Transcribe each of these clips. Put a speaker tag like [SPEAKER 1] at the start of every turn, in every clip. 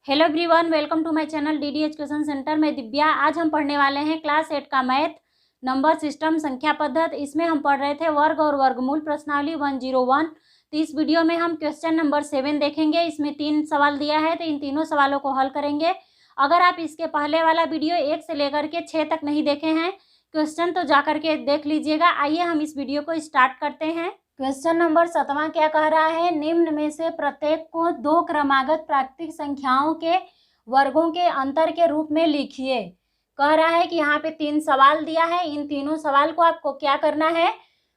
[SPEAKER 1] Hello everyone, welcome to my channel DD education centre. मैं दिव्या। आज हम पढ़ने वाले हैं क्लास 8 का मैथ नंबर सिस्टम संख्या पद्धति। इसमें हम पढ़ रहे थे वर्ग और वर्गमूल प्रश्नावली 101। तो इस वीडियो में हम क्वेश्चन नंबर 7 देखेंगे। इसमें 3 सवाल दिया है, तो इन तीनों सवालों को हल करेंगे। अगर आप इसके पहले वाला वीडियो 1 से लेकर के 6 तक नहीं देखे हैं क्वेश्चन, तो जा करके देख लीजिएगा। आइए हम इस वीडियो को स्टार्ट करते हैं। क्वेश्चन नंबर 7वां क्या कह रहा है, निम्न में से प्रत्येक को 2 क्रमागत प्राकृतिक संख्याओं के वर्गों के अंतर के रूप में लिखिए। कह रहा है कि यहाँ पे 3 सवाल दिया है, इन तीनों सवाल को आपको क्या करना है,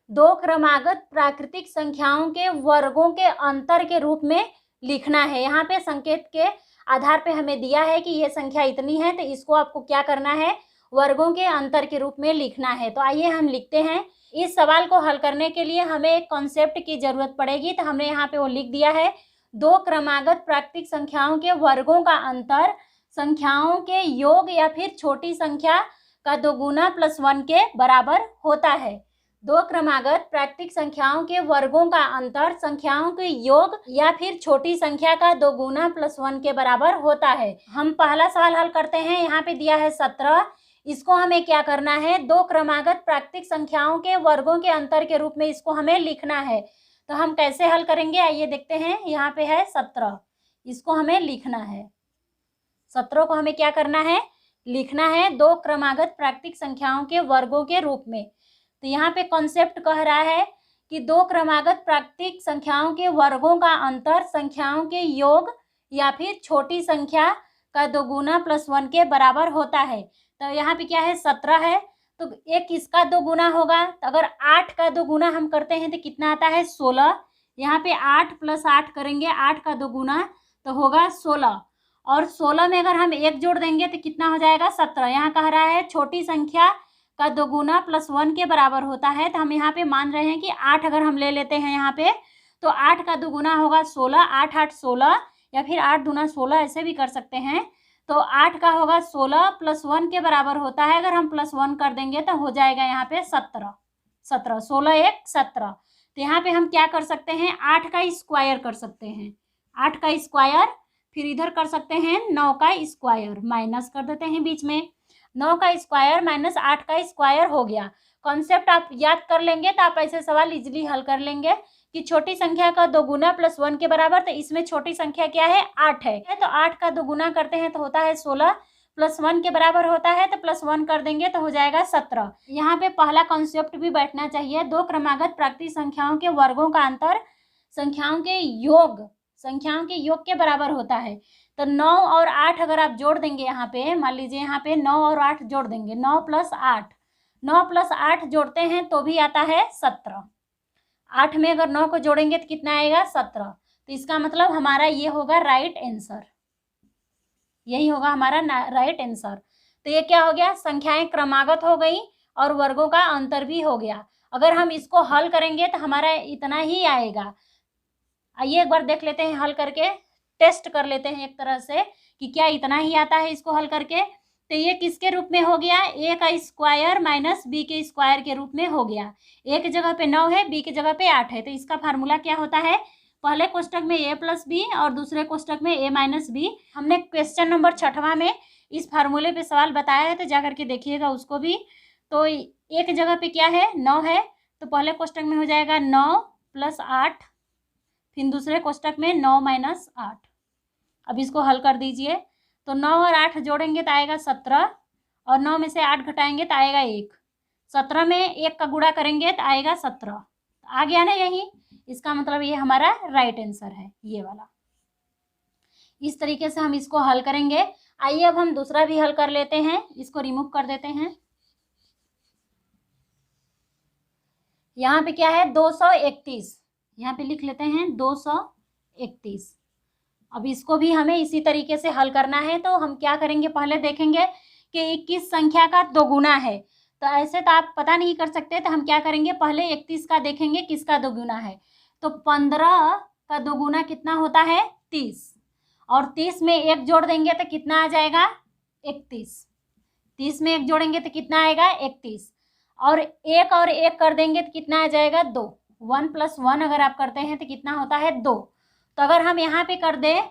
[SPEAKER 1] 2 क्रमागत प्राकृतिक संख्याओं के वर्गों के अंतर के रूप में लिखना है। यहाँ पे संकेत के आधार पे हमें दिया है कि ये संख्या इतनी है, तो इसको आपको क्या करना है, वर्गों के अंतर के रूप में लिखना है। तो आइए हम लिखते हैं। इस सवाल को हल करने के लिए हमें एक कॉन्सेप्ट की जरूरत पड़ेगी, तो हमने यहाँ पे वो लिख दिया है, 2 क्रमागत प्राकृतिक संख्याओं के वर्गों का अंतर संख्याओं के योग या फिर छोटी संख्या का 2 गुना प्लस 1 के बराबर होता है। 2 क्रमागत प्राकृतिक संख्याओं के वर्गों का अंतर संख्याओं के योग या फिर छोटी संख्या का 2 गुना प्लस 1 के बराबर होता है। हम पहला सवाल हल करते हैं। यहाँ पे दिया है 17। इसको हमें क्या करना है, 2 क्रमागत प्राकृतिक संख्याओं के वर्गों के अंतर के रूप में इसको हमें लिखना है। तो हम कैसे हल करेंगे, आइए देखते हैं। यहाँ पे है 17, इसको हमें लिखना है। 17 को हमें क्या करना है, लिखना है 2 क्रमागत प्राकृतिक संख्याओं के वर्गों के रूप में। तो यहाँ पे कॉन्सेप्ट कह रहा है कि 2 क्रमागत प्राकृतिक संख्याओं के वर्गों का अंतर संख्याओं के योग या फिर छोटी संख्या का 2 गुना प्लस 1 के बराबर होता है। तो यहाँ पे क्या है, 17 है, तो एक इसका 2 गुना होगा। तो अगर 8 का 2 गुना हम करते हैं तो कितना आता है, 16। यहाँ पे 8 प्लस 8 करेंगे, 8 का 2 गुना तो होगा 16। और 16 में अगर हम 1 जोड़ देंगे तो कितना हो जाएगा, 17। यहाँ कह रहा है छोटी संख्या का 2 गुना प्लस 1 के बराबर होता है। तो हम यहाँ पे मान रहे हैं कि 8 अगर हम ले लेते हैं यहाँ पे, तो 8 का 2 गुना होगा 16, 8 8 16, या फिर 8 दूना 16 ऐसे भी कर सकते हैं। तो 8 का होगा 16 प्लस 1 के बराबर होता है। अगर हम प्लस 1 कर देंगे तो हो जाएगा यहाँ पे 17। 17, 16 1 17। तो यहाँ पे हम क्या कर सकते हैं, 8 का स्क्वायर कर सकते हैं। 8 का स्क्वायर, फिर इधर कर सकते हैं 9 का स्क्वायर, माइनस कर देते हैं बीच में। 9 का स्क्वायर माइनस 8 का स्क्वायर हो गया। कॉन्सेप्ट आप याद कर लेंगे तो आप ऐसे सवाल इजीली हल कर लेंगे कि छोटी संख्या का 2 गुना प्लस 1 के बराबर। तो इसमें छोटी संख्या क्या है, 8 है, तो 8 का 2 गुना करते हैं तो होता है 16, प्लस 1 के बराबर होता है, तो प्लस 1 कर देंगे तो हो जाएगा 17। यहाँ पे पहला कॉन्सेप्ट भी बैठना चाहिए, 2 क्रमागत प्राकृतिक संख्याओं के वर्गों का अंतर संख्याओं के योग के बराबर होता है। तो 9 और 8 अगर आप जोड़ देंगे, यहाँ पे मान लीजिए यहाँ पे 9 और 8 जोड़ देंगे, 9 प्लस 8, 9 प्लस 8 जोड़ते हैं तो भी आता है 17। 8 में अगर 9 को जोड़ेंगे तो कितना आएगा, 17। तो इसका मतलब हमारा ये होगा राइट आंसर, यही होगा हमारा राइट आंसर। तो ये क्या हो गया, संख्याएं क्रमागत हो गई और वर्गों का अंतर भी हो गया। अगर हम इसको हल करेंगे तो हमारा इतना ही आएगा। आइए एक बार देख लेते हैं, हल करके टेस्ट कर लेते हैं एक तरह से कि क्या इतना ही आता है इसको हल करके। तो ये किसके रूप में हो गया, ए का स्क्वायर माइनस बी के स्क्वायर के रूप में हो गया। ए की जगह पे 9 है, बी की जगह पे 8 है, तो इसका फार्मूला क्या होता है, पहले कोष्टक में ए प्लस बी और दूसरे कोष्टक में ए माइनस बी। हमने क्वेश्चन नंबर 6वां में इस फार्मूले पे सवाल बताया है, तो जा करके देखिएगा उसको भी। तो ए की जगह पे क्या है, 9 है, तो पहले कोष्टक में हो जाएगा 9 प्लस 8, फिर दूसरे कोष्टक में 9 माइनस 8। अब इसको हल कर दीजिए, तो 9 और 8 जोड़ेंगे तो आएगा 17, और 9 में से 8 घटाएंगे तो आएगा 1। 17 में 1 का गुणा करेंगे तो आएगा 17। आ गया ना यही, इसका मतलब ये हमारा राइट आंसर है, ये वाला। इस तरीके से हम इसको हल करेंगे। आइए अब हम दूसरा भी हल कर लेते हैं, इसको रिमूव कर देते हैं। यहाँ पे क्या है, 231, यहाँ पे लिख लेते हैं 231। अब इसको भी हमें इसी तरीके से हल करना है। तो हम क्या करेंगे, पहले देखेंगे कि 21 संख्या का 2 गुना है। तो ऐसे तो आप पता नहीं कर सकते, तो हम क्या करेंगे, पहले 31 का देखेंगे किसका 2 गुना है। तो 15 का 2 गुना कितना होता है, 30, और 30 में 1 जोड़ देंगे तो कितना आ जाएगा, 31। 30 में 1 जोड़ेंगे तो कितना आएगा, 31, और 1 और 1 कर देंगे तो कितना आ जाएगा, 2। 1 + 1 अगर आप करते हैं तो कितना होता है, 2। तो अगर हम यहाँ पे कर दें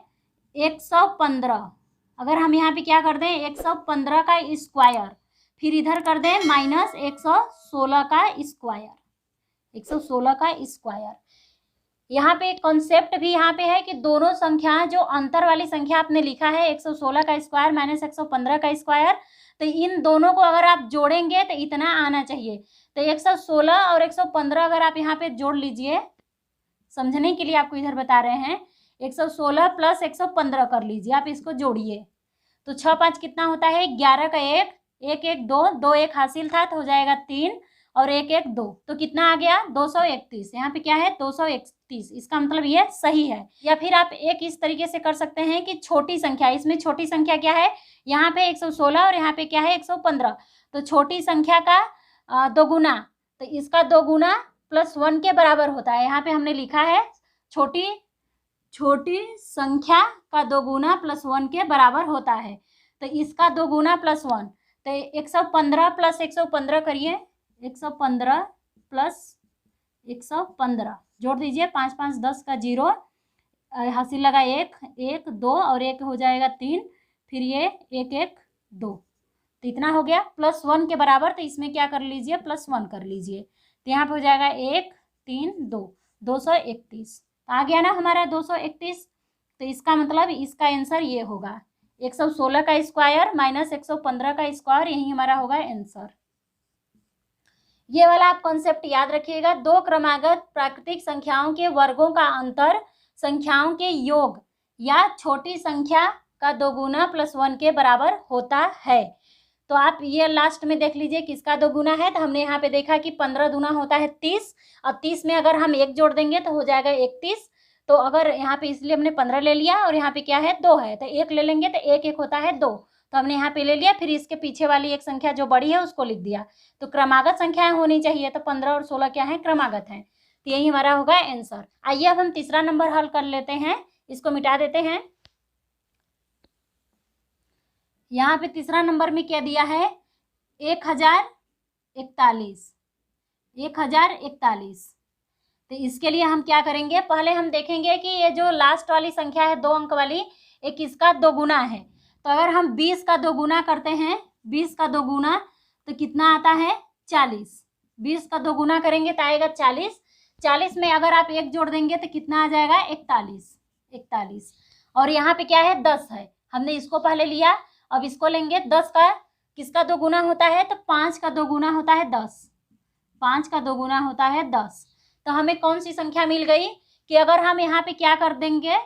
[SPEAKER 1] 115, अगर हम यहाँ पे क्या कर दें 115 का स्क्वायर, फिर इधर कर दें माइनस 116 का स्क्वायर, 116 का स्क्वायर। यहाँ पे एक कॉन्सेप्ट भी यहाँ पे है कि दोनों संख्या, जो अंतर वाली संख्या आपने लिखा है 116 का स्क्वायर माइनस 115 का स्क्वायर, तो इन दोनों को अगर आप जोड़ेंगे तो इतना आना चाहिए। तो 116 और 115 अगर आप यहाँ पे जोड़ लीजिए, समझने के लिए आपको इधर बता रहे हैं, 116 प्लस 115 कर लीजिए, आप इसको जोड़िए तो 6 5 कितना होता है 11 का 1, 1 1 2, 2 1 हासिल था तो हो जाएगा 3 और 1 1 2, तो कितना आ गया 231। यहाँ पे क्या है 231, इसका मतलब ये सही है। या फिर आप एक इस तरीके से कर सकते हैं कि छोटी संख्या, इसमें छोटी संख्या क्या है, यहाँ पे 116 और यहाँ पे क्या है 115, तो छोटी संख्या का दोगुना, तो इसका दोगुना प्लस 1 के बराबर होता है। यहाँ पे हमने लिखा है छोटी संख्या का दोगुना प्लस 1 के बराबर होता है, तो इसका दोगुना प्लस 1, तो 115 प्लस 115 करिए, 115 प्लस 115 जोड़ दीजिए, 5 5 10 का 0, हासिल लगा 1 1 2 और 1 हो जाएगा 3, फिर ये 1 1 2, तो इतना हो गया प्लस 1 के बराबर, तो इसमें क्या कर लीजिए प्लस 1 कर लीजिए, तो यहाँ पे हो जाएगा 1 3 2, 231 आ गया ना हमारा 231। तो इसका मतलब इसका आंसर ये होगा 116 का स्क्वायर माइनस 115 का स्क्वायर, यही हमारा होगा आंसर। ये वाला आप कॉन्सेप्ट याद रखिएगा। दो क्रमागत प्राकृतिक संख्याओं के वर्गों का अंतर संख्याओं के योग या छोटी संख्या का दोगुना प्लस 1 के बराबर होता है। तो आप ये लास्ट में देख लीजिए किसका दोगुना है, तो हमने यहाँ पे देखा कि 15 दूना होता है 30, अब 30 में अगर हम 1 जोड़ देंगे तो हो जाएगा 31, तो अगर यहाँ पे इसलिए हमने 15 ले लिया और यहाँ पे क्या है 2 है, तो 1 ले लेंगे तो 1 1 होता है 2, तो हमने यहाँ पे ले लिया, फिर इसके पीछे वाली एक संख्या जो बड़ी है उसको लिख दिया। तो क्रमागत संख्याएं होनी चाहिए, तो 15 और 16 क्या है क्रमागत हैं, तो यही हमारा होगा आंसर। आइए अब हम तीसरा नंबर हल कर लेते हैं, इसको मिटा देते हैं। यहाँ पे तीसरा नंबर में क्या दिया है 1041, 1041। तो इसके लिए हम क्या करेंगे, पहले हम देखेंगे कि ये जो लास्ट वाली संख्या है 2 अंक वाली, एक इसका दोगुना है, तो अगर हम 20 का दोगुना करते हैं, 20 का दोगुना तो कितना आता है 40, 20 का दोगुना करेंगे तो आएगा 40, 40 में अगर आप 1 जोड़ देंगे तो कितना आ जाएगा 41, और यहाँ पे क्या है 10 है, हमने इसको पहले लिया, अब इसको लेंगे। 10 का किसका दोगुना होता है, तो 5 का दोगुना होता है 10, 5 का दोगुना होता है 10, तो हमें कौन सी संख्या मिल गई कि अगर हम यहाँ पे क्या कर देंगे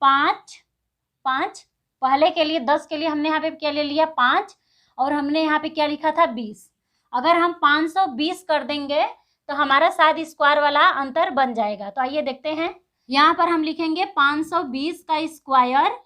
[SPEAKER 1] 5 पहले के लिए 10 के लिए हमने यहाँ पे क्या ले लिया 5, और हमने यहाँ पे क्या लिखा था 20, अगर हम 520 कर देंगे तो हमारा शायद स्क्वायर वाला अंतर बन जाएगा। तो आइए देखते हैं, यहाँ पर हम लिखेंगे 520 का स्क्वायर,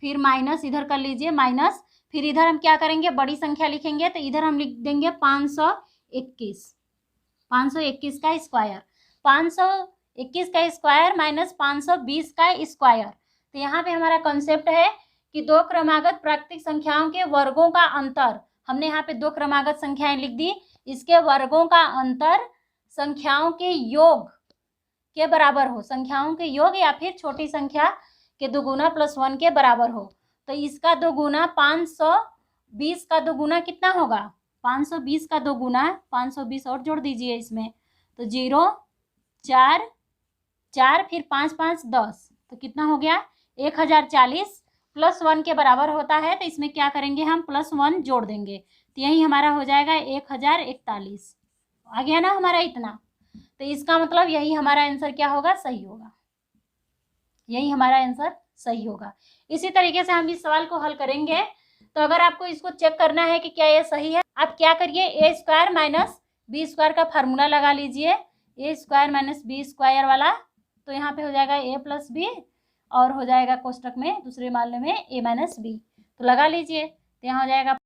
[SPEAKER 1] फिर माइनस इधर कर लीजिए माइनस, फिर इधर हम क्या करेंगे बड़ी संख्या लिखेंगे, तो इधर हम लिख देंगे 521 का स्क्वायर, 521 का स्क्वायर माइनस 520 का स्क्वायर। तो यहाँ पे हमारा कॉन्सेप्ट है कि दो क्रमागत प्राकृतिक संख्याओं के वर्गों का अंतर, हमने यहाँ पे दो क्रमागत संख्याएं लिख दी, इसके वर्गों का अंतर संख्याओं के योग के बराबर हो, संख्याओं के योग या फिर छोटी संख्या के दोगुना प्लस 1 के बराबर हो। तो इसका दोगुना 520 का दोगुना कितना होगा, 520 का दोगुना 520 और जोड़ दीजिए इसमें, तो 0 4 4 फिर 5 5 10, तो कितना हो गया 1040 प्लस 1 के बराबर होता है, तो इसमें क्या करेंगे हम प्लस 1 जोड़ देंगे, तो यही हमारा हो जाएगा 1041। आ गया ना हमारा इतना, तो इसका मतलब यही हमारा आंसर क्या होगा, सही होगा, यही हमारा आंसर सही होगा। इसी तरीके से हम इस सवाल को हल करेंगे। तो अगर आपको इसको चेक करना है कि क्या ये सही है, आप क्या करिए ए स्क्वायर माइनस बी स्क्वायर का फार्मूला लगा लीजिए, ए स्क्वायर माइनस बी स्क्वायर वाला, तो यहाँ पे हो जाएगा ए प्लस बी और हो जाएगा कोष्टक में दूसरे मामले में ए माइनस बी, तो लगा लीजिए, तो यहाँ हो जाएगा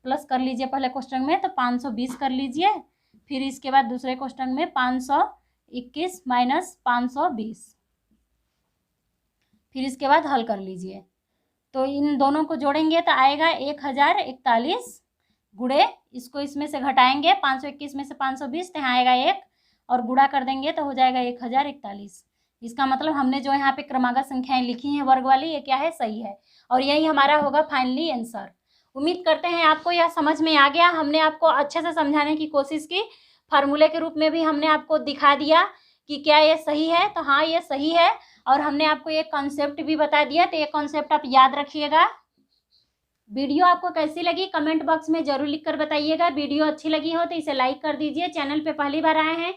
[SPEAKER 1] प्लस कर लीजिए पहले कोष्टक में, तो 520 कर लीजिए, फिर इसके बाद दूसरे कोष्टक में 521 माइनस 520, फिर इसके बाद हल कर लीजिए। तो इन दोनों को जोड़ेंगे तो आएगा 1041 गुणे, इसको इसमें से घटाएंगे 521 में से 520, तो यहाँ आएगा 1 और गुणा कर देंगे तो हो जाएगा 1041, इसका मतलब हमने जो यहाँ पे क्रमागत संख्याएं लिखी हैं वर्ग वाली, ये क्या है, सही है। और यही हमारा होगा फाइनली आंसर। उम्मीद करते हैं आपको यह समझ में आ गया। हमने आपको अच्छे से समझाने की कोशिश की, फार्मूले के रूप में भी हमने आपको दिखा दिया कि क्या ये सही है। तो हाँ, ये सही है। और हमने आपको एक कॉन्सेप्ट भी बता दिया, तो ये कॉन्सेप्ट आप याद रखिएगा। वीडियो आपको कैसी लगी कमेंट बॉक्स में जरूर लिखकर बताइएगा। वीडियो अच्छी लगी हो तो इसे लाइक कर दीजिए। चैनल पे पहली बार आए हैं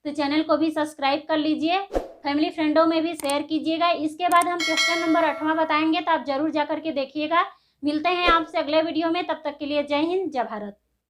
[SPEAKER 1] तो चैनल को भी सब्सक्राइब कर लीजिए। फैमिली फ्रेंडों में भी शेयर कीजिएगा। इसके बाद हम क्वेश्चन नंबर 8वां बताएंगे, तो आप जरूर जा करके देखिएगा। मिलते हैं आपसे अगले वीडियो में, तब तक के लिए जय हिंद, जय भारत।